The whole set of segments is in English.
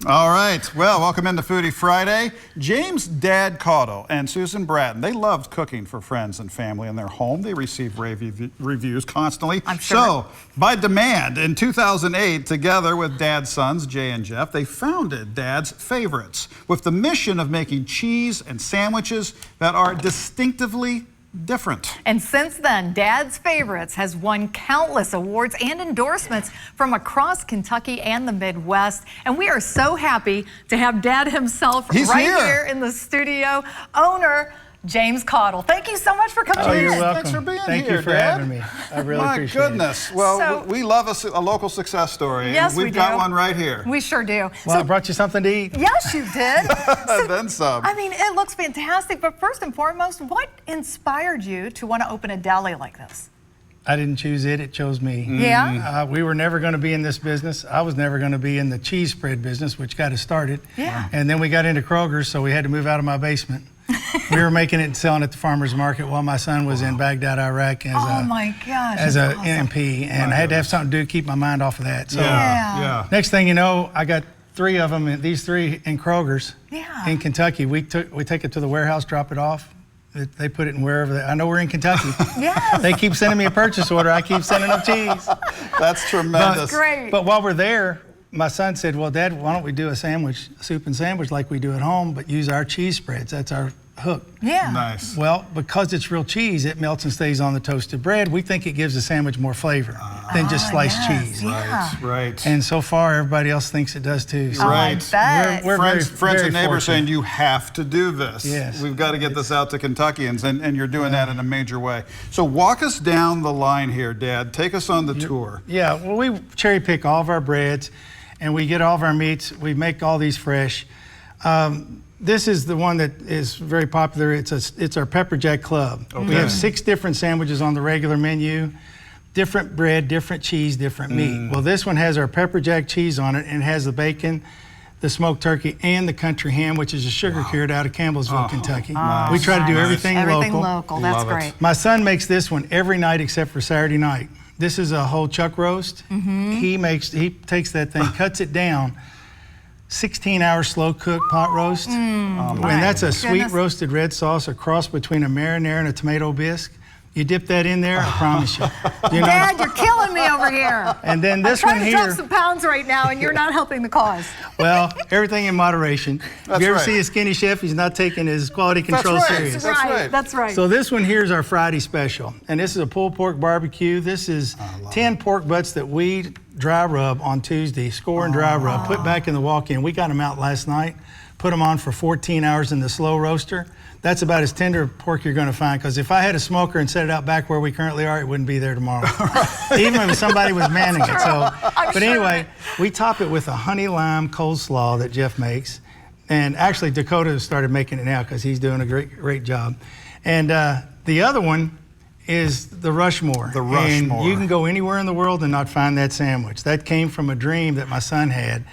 All right. Well, welcome into Foodie Friday. James' dad, Caudill, and Susan Bratton, they loved cooking for friends and family in their home. They receive rave reviews constantly. I'm sure. So, by demand, in 2008, together with Dad's sons, Jay and Jeff, they founded Dad's Favorites with the mission of making cheese and sandwiches that are distinctively different. And since then, Dad's Favorites has won countless awards and endorsements from across Kentucky and the Midwest. And we are so happy to have Dad himself here in the studio, owner James Caudill. Thank you so much for coming in. You're welcome. Thanks for being Thank here, you for Dad. having me. I really appreciate it. My goodness. Well, we love a local success story. Yes, We've got one right here. We sure do. Well, I brought you something to eat. Yes, you did. Then some. I mean, it looks fantastic, but first and foremost, what inspired you to want to open a deli like this? I didn't choose it, it chose me. Yeah? We were never going to be in this business. I was never going to be in the cheese spread business, which got us started. Yeah. And then we got into Kroger's, so we had to move out of my basement. We were making it and selling at the farmer's market while my son was in Baghdad, Iraq as an MP, and I had to have something to do to keep my mind off of that. So next thing you know, I got 3 of them, these 3 in Kroger's in Kentucky. We take it to the warehouse, drop it off. They put it in wherever I know we're in Kentucky. Yes. They keep sending me a purchase order. I keep sending them cheese. That's tremendous. Great. But while we're there, my son said, well, Dad, why don't we do a soup and sandwich like we do at home, but use our cheese spreads. That's our hook. Yeah. Nice. Well, because it's real cheese, it melts and stays on the toasted bread. We think it gives the sandwich more flavor than just sliced cheese. Right. And so far, everybody else thinks it does too. So Right. we're friends very and neighbors fortunate. saying you have to do this. Yes. We've got to get this out to Kentuckians, and you're doing that in a major way. So walk us down the line here, Dad. Take us on the tour. Yeah, well, we cherry pick all of our breads, and we get all of our meats. We make all these fresh. This is the one that is very popular. It's our Pepper Jack Club. Okay. We have 6 different sandwiches on the regular menu, different bread, different cheese, different meat. Well, this one has our Pepper Jack cheese on it, and it has the bacon, the smoked turkey, and the country ham, which is a sugar cured out of Campbellsville, Kentucky. We try to do everything local. That's great. My son makes this one every night except for Saturday night. This is a whole chuck roast. He takes that thing, cuts it down, 16-hour slow cook pot roast. And that's a sweet roasted red sauce, a cross between a marinara and a tomato bisque. You dip that in there, I promise you. Dad, you're killing me over here. And then this I'm one trying here. to drop some pounds right now, and you're not helping the cause. Well, everything in moderation. If you ever see a skinny chef, he's not taking his quality control serious. That's right. So this one here is our Friday special. And this is a pulled pork barbecue. This is 10 pork butts that we dry rub on Tuesday, score and dry rub, put back in the walk-in. We got them out last night, put them on for 14 hours in the slow roaster. That's about as tender pork you're going to find, because if I had a smoker and set it out back where we currently are, it wouldn't be there tomorrow. Even if somebody was manning it. So, but anyway, we top it with a honey lime coleslaw that Jeff makes. And actually, Dakota started making it now because he's doing a great job. And the other one is the Rushmore. The Rushmore. And you can go anywhere in the world and not find that sandwich. That came from a dream that my son had.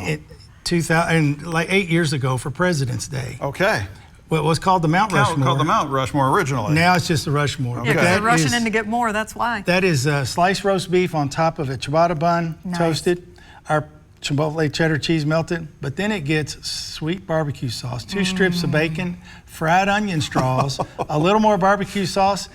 Like 8 years ago for President's Day. Okay. Well, it was called the Mount Rushmore. Called the Mount Rushmore originally. Now it's just the Rushmore. Yeah, because they're rushing in to get more, that's why. That is sliced roast beef on top of a ciabatta bun, toasted, our Chipotle cheddar cheese melted, but then it gets sweet barbecue sauce, 2 strips of bacon, fried onion straws, a little more barbecue sauce,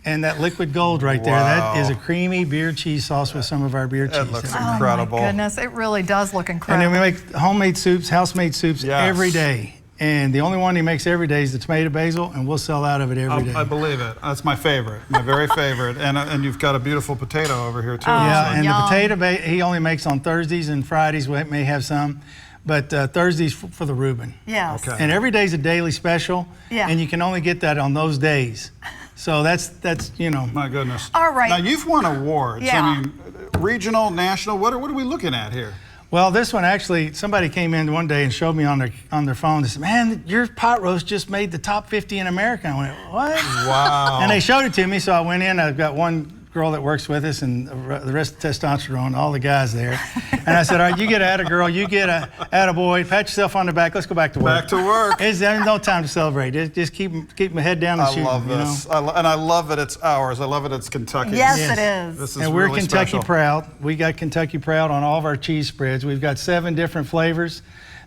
and that liquid gold right there. That is a creamy beer cheese sauce with some of our beer cheese. That looks incredible. Oh my goodness, it really does look incredible. And then we make homemade soups, house-made soups every day. And the only one he makes every day is the tomato basil, and we'll sell out of it every day. I believe it. That's my favorite, my very favorite. And you've got a beautiful potato over here, too. And the potato he only makes on Thursdays and Fridays. We may have some, but Thursdays for the Reuben. Yes. Okay. And every day's a daily special, and you can only get that on those days. So that's you know. My goodness. All right. Now, you've won awards. I mean, regional, national, what are we looking at here? Well, this one actually, somebody came in one day and showed me on their phone. They said, "Man, your pot roast just made the top 50 in America." I went, "What?" Wow. And they showed it to me, so I went in. I've got one girl that works with us and the rest of testosterone, all the guys there. And I said, all right, you get a girl, you get a boy, pat yourself on the back, let's go back to work. Back to work. There's no time to celebrate. Just keep my head down and shoot. I love this. You know? And I love that it's ours. I love it it's Kentucky. Yes, it is. This is and we're really Kentucky special. proud. We got Kentucky proud on all of our cheese spreads. We've got 7 different flavors.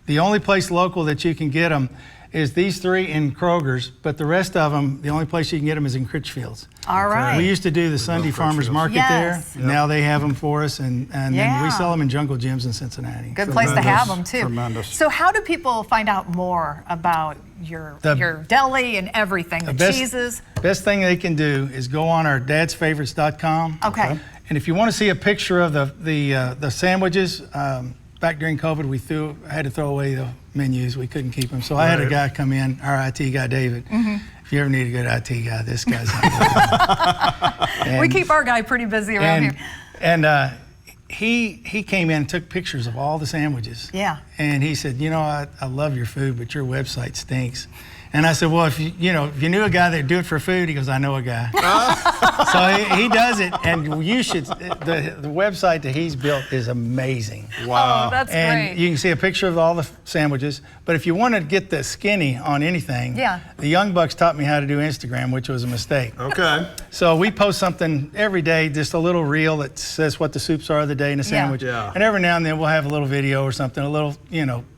The only place local that you can get them is these 3 in Kroger's, but the rest of them, the only place you can get them is in Critchfield's. All right. We used to do the Sunday Farmers Market Yes. there. Now they have them for us, and then we sell them in Jungle Gyms in Cincinnati. Good place to have them, too. Tremendous. So how do people find out more about your deli and everything, the cheeses? Best thing they can do is go on our dadsfavorites.com. Okay. And if you want to see a picture of the sandwiches, back during COVID, we had to throw away the menus. We couldn't keep them. So I had a guy come in, our IT guy, David. If you ever need a good IT guy, this guy's not We keep our guy pretty busy around here. And he came in and took pictures of all the sandwiches. Yeah. And he said, you know, I love your food, but your website stinks. And I said, well, if you knew a guy that'd do it for food, he goes, I know a guy. So he does it, and you should. The website that he's built is amazing. Wow, that's and great. You can see a picture of all the sandwiches. But if you want to get the skinny on anything, the Young Bucks taught me how to do Instagram, which was a mistake. Okay. So we post something every day, just a little reel that says what the soups are of the day in a sandwich. Yeah. And every now and then we'll have a little video or something, a little,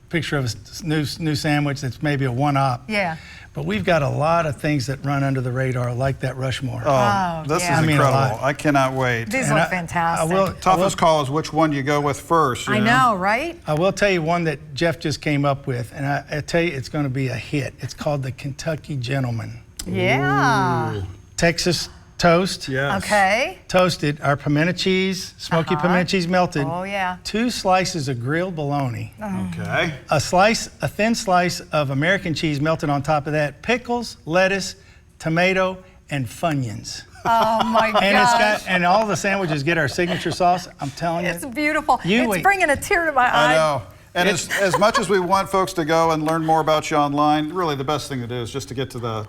picture of a new sandwich that's maybe a one-op. Yeah. But we've got a lot of things that run under the radar, like that Rushmore. Oh, this is incredible. I cannot wait. These look fantastic. Toughest call is which one you go with first. I know, right? I will tell you one that Jeff just came up with, and I tell you it's going to be a hit. It's called the Kentucky Gentleman. Yeah. Ooh. Texas toast. Yes. Okay. Toasted, our pimento cheese, smoky pimento cheese melted. Oh, yeah. 2 slices of grilled bologna. Okay. A thin slice of American cheese melted on top of that. Pickles, lettuce, tomato, and Funyuns. Oh my gosh. And all the sandwiches get our signature sauce. I'm telling you. It's beautiful. It's bringing a tear to my eye. I know. And as much as we want folks to go and learn more about you online, really the best thing to do is just to get to the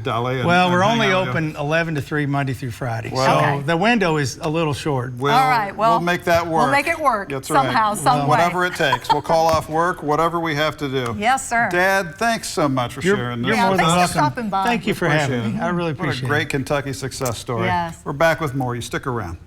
deli. Well, we're only open 11 to 3 Monday through Friday. So the window is a little short. All right, we'll make that work. We'll make it work. That's somehow, right. some way. Whatever it takes. We'll call off work, whatever we have to do. Yes, sir. Dad, thanks so much for sharing this. You're more than thanks welcome. for stopping by. Thank you for having me. I really appreciate it. What a great Kentucky success story. Yes. We're back with more. You stick around.